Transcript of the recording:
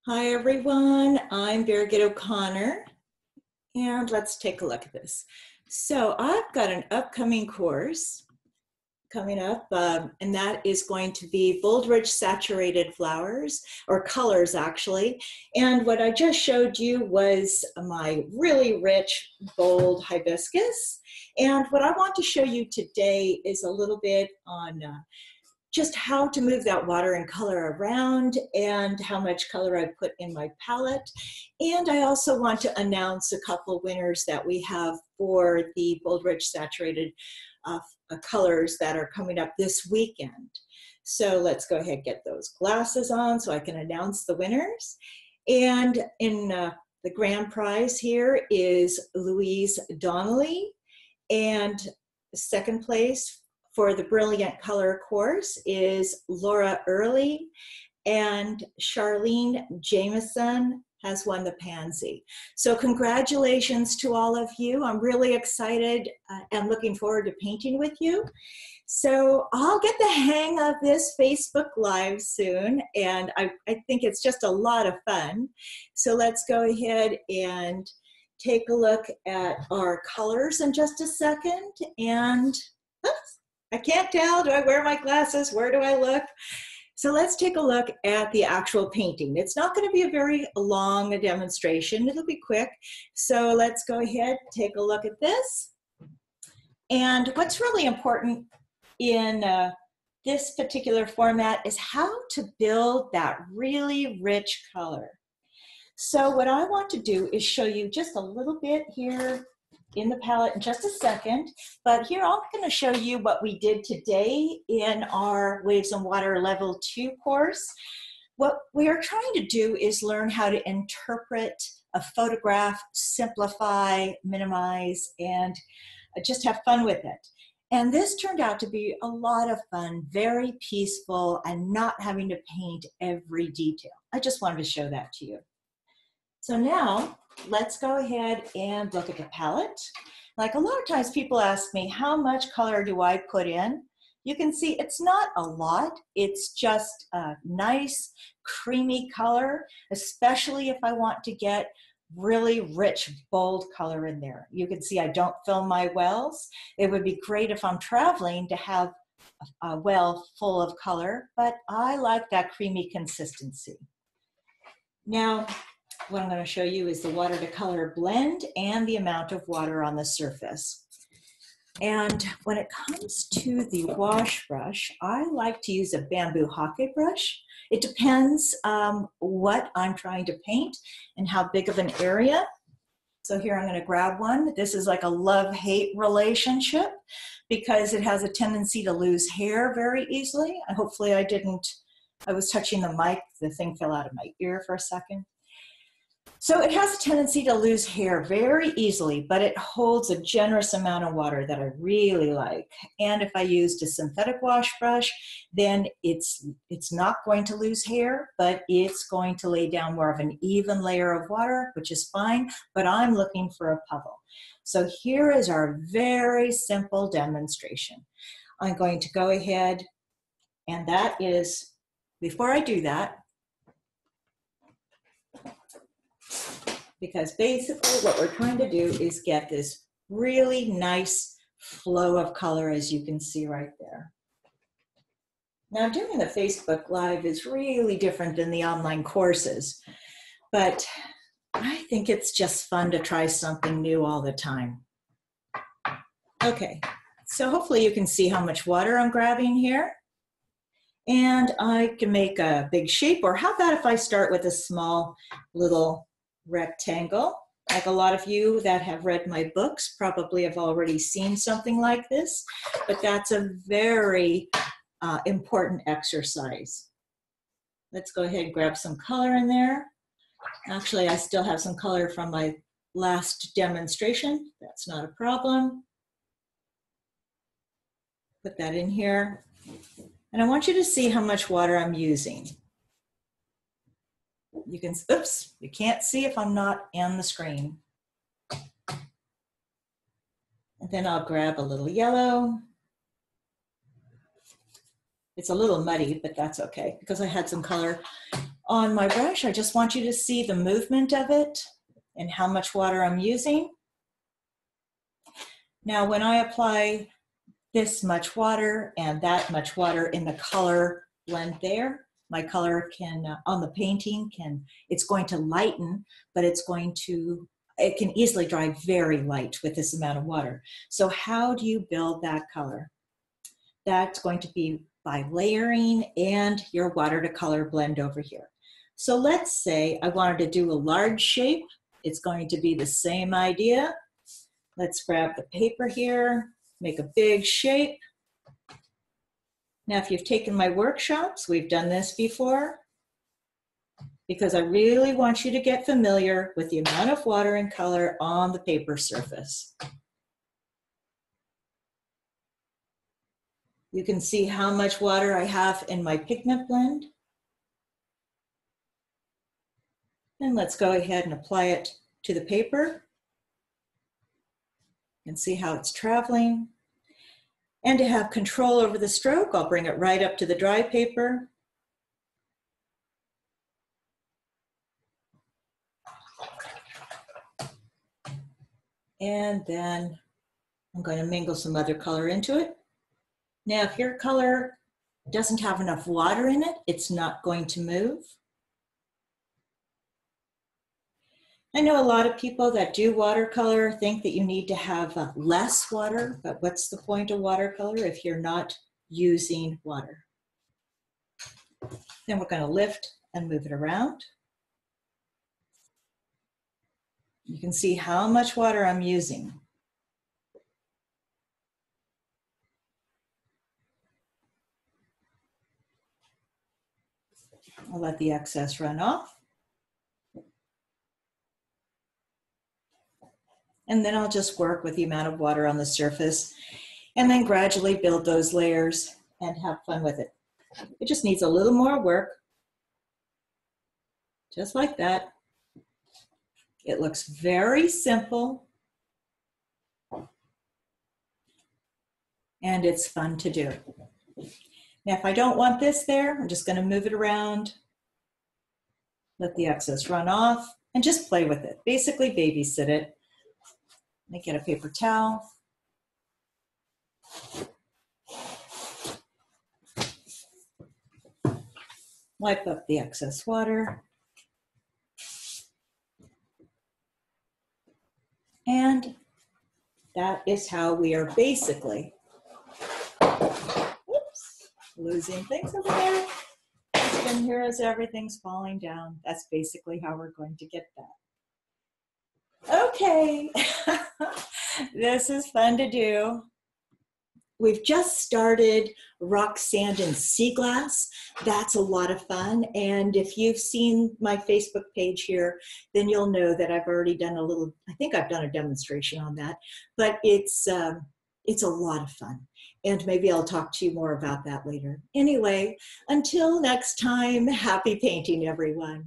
Hi everyone, I'm Birgit O'Connor, and let's take a look at this. So I've got an upcoming course coming up, and that is going to be bold, rich, saturated flowers, or colors actually. And what I just showed you was my really rich, bold hibiscus. And what I want to show you today is a little bit on just how to move that water and color around and how much color I put in my palette. And I also want to announce a couple winners that we have for the Bold Rich Saturated colors that are coming up this weekend. So let's go ahead and get those glasses on so I can announce the winners. And in the grand prize here is Louise Donnelly, and second place for the Brilliant Color course is Laura Early, and Charlene Jameson has won the Pansy. So congratulations to all of you. I'm really excited and looking forward to painting with you. So I'll get the hang of this Facebook Live soon, and I think it's just a lot of fun. So let's go ahead and take a look at our colors in just a second. And oops, I can't tell, do I wear my glasses? Where do I look? So let's take a look at the actual painting. It's not going to be a very long demonstration. It'll be quick. So let's go ahead, take a look at this. And what's really important in this particular format is how to build that really rich color. So what I want to do is show you just a little bit here in the palette in just a second, but here I'm going to show you what we did today in our Waves and Water Level 2 course. What we are trying to do is learn how to interpret a photograph, simplify, minimize, and just have fun with it. And this turned out to be a lot of fun, very peaceful, and not having to paint every detail. I just wanted to show that to you. So now, let's go ahead and look at the palette. Like a lot of times people ask me, how much color do I put in? You can see it's not a lot. It's just a nice creamy color, especially if I want to get really rich, bold color in there. You can see I don't fill my wells. It would be great if I'm traveling to have a well full of color, but I like that creamy consistency. Now, what I'm going to show you is the water to color blend and the amount of water on the surface. And when it comes to the wash brush, I like to use a bamboo hockey brush. It depends what I'm trying to paint and how big of an area. So here I'm going to grab one. This is like a love-hate relationship because it has a tendency to lose hair very easily. And hopefully I was touching the mic, the thing fell out of my ear for a second. So it has a tendency to lose hair very easily, but it holds a generous amount of water that I really like. And if I used a synthetic wash brush, then it's not going to lose hair, but it's going to lay down more of an even layer of water, which is fine, but I'm looking for a puddle. So here is our very simple demonstration. I'm going to go ahead, and that is, before I do that, because basically what we're trying to do is get this really nice flow of color, as you can see right there. Now, doing the Facebook Live is really different than the online courses, but I think it's just fun to try something new all the time. Okay, so hopefully you can see how much water I'm grabbing here. And I can make a big shape, or how about if I start with a small little rectangle? Like a lot of you that have read my books probably have already seen something like this, but that's a very important exercise. Let's go ahead and grab some color in there. Actually, I still have some color from my last demonstration. That's not a problem. Put that in here. And I want you to see how much water I'm using. You can, oops, you can't see if I'm not on the screen. And then I'll grab a little yellow. It's a little muddy, but that's okay because I had some color On my brush, I just want you to see the movement of it and how much water I'm using. Now, when I apply this much water and that much water in the color blend there, my color can, on the painting, it's going to lighten, but it can easily dry very light with this amount of water. So how do you build that color? That's going to be by layering and your water to color blend over here. So let's say I wanted to do a large shape. It's going to be the same idea. Let's grab the paper here, make a big shape. Now, if you've taken my workshops, we've done this before, because I really want you to get familiar with the amount of water and color on the paper surface. You can see how much water I have in my pigment blend. And let's go ahead and apply it to the paper and see how it's traveling. And to have control over the stroke, I'll bring it right up to the dry paper. And then I'm going to mingle some other color into it. Now, if your color doesn't have enough water in it, it's not going to move. I know a lot of people that do watercolor think that you need to have less water, but what's the point of watercolor if you're not using water? Then we're going to lift and move it around. You can see how much water I'm using. I'll let the excess run off. And then I'll just work with the amount of water on the surface and then gradually build those layers and have fun with it. It just needs a little more work, just like that. It looks very simple and it's fun to do. Now, if I don't want this there, I'm just going to move it around, let the excess run off, and just play with it. Basically, babysit it. Let me get a paper towel. Wipe up the excess water. And that is how we are basically, whoops, losing things over there. And here as everything's falling down, that's basically how we're going to get that. Okay, this is fun to do. We've just started rock, sand, and sea glass. That's a lot of fun. And if you've seen my Facebook page here, then you'll know that I've already done I think I've done a demonstration on that, but it's a lot of fun. And maybe I'll talk to you more about that later. Anyway, until next time, happy painting, everyone.